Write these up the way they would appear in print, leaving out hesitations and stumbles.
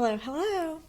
Hello, hello.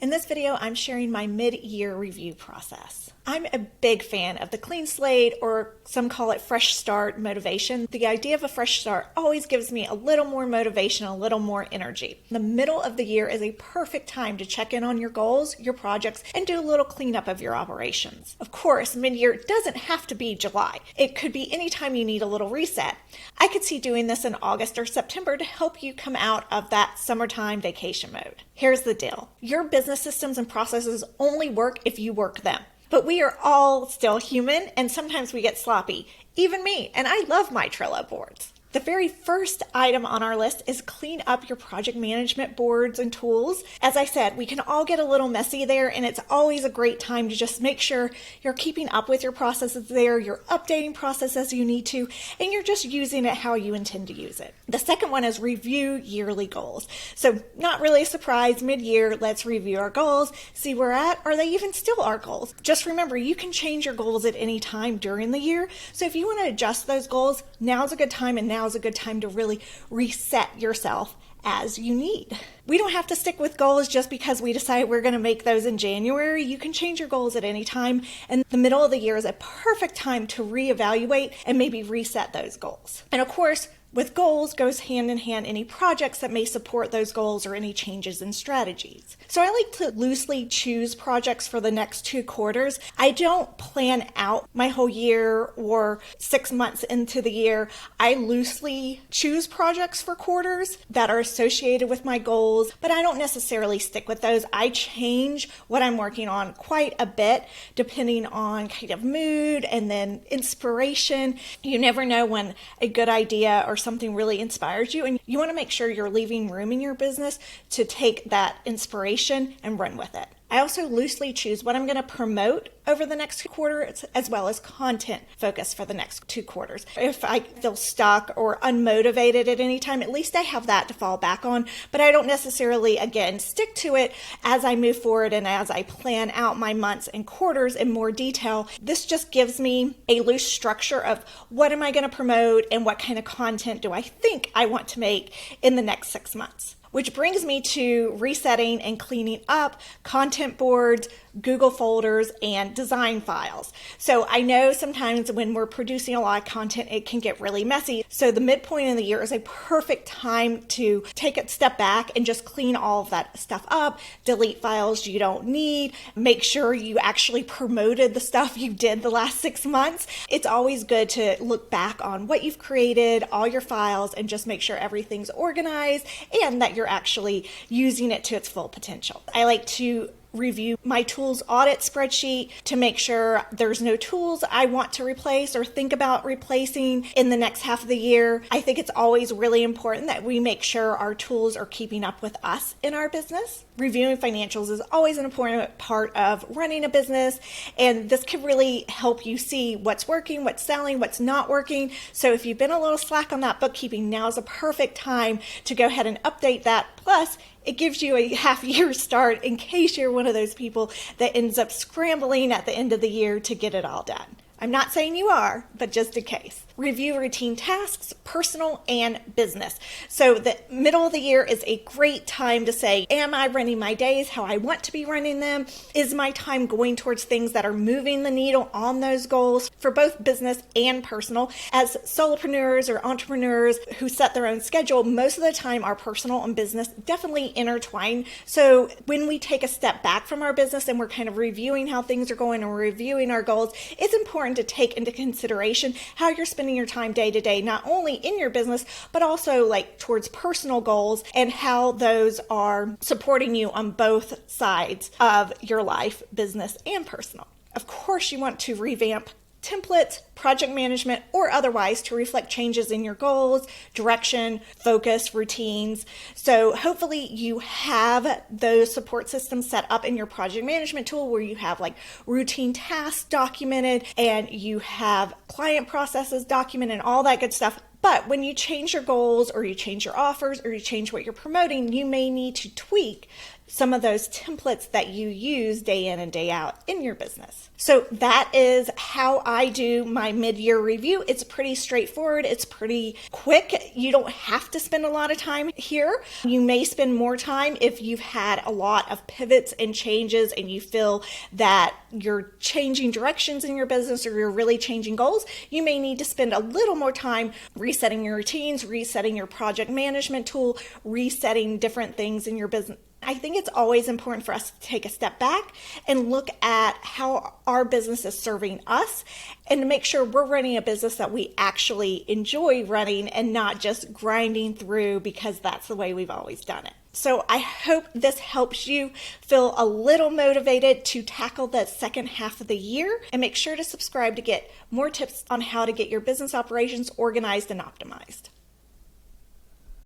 In this video, I'm sharing my mid-year review process. I'm a big fan of the clean slate, or some call it fresh start motivation. The idea of a fresh start always gives me a little more motivation, a little more energy. The middle of the year is a perfect time to check in on your goals, your projects, and do a little cleanup of your operations. Of course, mid-year doesn't have to be July. It could be any time you need a little reset. I could see doing this in August or September to help you come out of that summertime vacation mode. Here's the deal. Your business systems and processes only work if you work them. But we are all still human, and sometimes we get sloppy. Even me, and I love my Trello boards. The very first item on our list is clean up your project management boards and tools. As I said, we can all get a little messy there, and it's always a great time to just make sure you're keeping up with your processes there, you're updating processes as you need to, and you're just using it how you intend to use it. The second one is review yearly goals. So not really a surprise, mid-year, let's review our goals, see where we're at. Are they even still our goals? Just remember, you can change your goals at any time during the year. So if you want to adjust those goals, now's a good time, and now's a good time to really reset yourself as you need. We don't have to stick with goals just because we decide we're going to make those in January. You can change your goals at any time, and the middle of the year is a perfect time to reevaluate and maybe reset those goals. And of course, with goals goes hand in hand any projects that may support those goals or any changes in strategies. So I like to loosely choose projects for the next 2 quarters. I don't plan out my whole year or 6 months into the year. I loosely choose projects for quarters that are associated with my goals, but I don't necessarily stick with those. I change what I'm working on quite a bit depending on kind of mood and then inspiration. You never know when a good idea or something really inspires you, and you want to make sure you're leaving room in your business to take that inspiration and run with it. I also loosely choose what I'm going to promote over the next quarter, as well as content focus for the next 2 quarters. If I feel stuck or unmotivated at any time, at least I have that to fall back on, but I don't necessarily, again, stick to it as I move forward and as I plan out my months and quarters in more detail. This just gives me a loose structure of what am I going to promote and what kind of content do I think I want to make in the next 6 months. Which brings me to resetting and cleaning up content boards, Google folders, and design files. So I know sometimes when we're producing a lot of content, it can get really messy. So the midpoint of the year is a perfect time to take a step back and just clean all of that stuff up, delete files you don't need, make sure you actually promoted the stuff you did the last 6 months. It's always good to look back on what you've created, all your files, and just make sure everything's organized and that you're actually using it to its full potential. I like to review my tools audit spreadsheet to make sure there's no tools I want to replace or think about replacing in the next half of the year. I think it's always really important that we make sure our tools are keeping up with us in our business. Reviewing financials is always an important part of running a business, and this can really help you see what's working, what's selling, what's not working. So if you've been a little slack on that bookkeeping, now is a perfect time to go ahead and update that. Plus, it gives you a half-year start in case you're one of those people that ends up scrambling at the end of the year to get it all done. I'm not saying you are, but just in case. Review routine tasks, personal and business. So the middle of the year is a great time to say, am I running my days how I want to be running them? Is my time going towards things that are moving the needle on those goals for both business and personal? As solopreneurs or entrepreneurs who set their own schedule, most of the time our personal and business definitely intertwine. So when we take a step back from our business and we're kind of reviewing how things are going and reviewing our goals, it's important to take into consideration how you're spending your time day to day, not only in your business, but also like towards personal goals and how those are supporting you on both sides of your life, business and personal. Of course, you want to revamp templates, project management, or otherwise to reflect changes in your goals, direction, focus, routines. So hopefully you have those support systems set up in your project management tool where you have like routine tasks documented and you have client processes documented and all that good stuff. But when you change your goals or you change your offers or you change what you're promoting, you may need to tweak some of those templates that you use day in and day out in your business. So that is how I do my mid-year review. It's pretty straightforward. It's pretty quick. You don't have to spend a lot of time here. You may spend more time if you've had a lot of pivots and changes and you feel that you're changing directions in your business or you're really changing goals. You may need to spend a little more time resetting your routines, resetting your project management tool, resetting different things in your business. I think it's always important for us to take a step back and look at how our business is serving us and to make sure we're running a business that we actually enjoy running and not just grinding through because that's the way we've always done it. So I hope this helps you feel a little motivated to tackle the second half of the year, and make sure to subscribe to get more tips on how to get your business operations organized and optimized.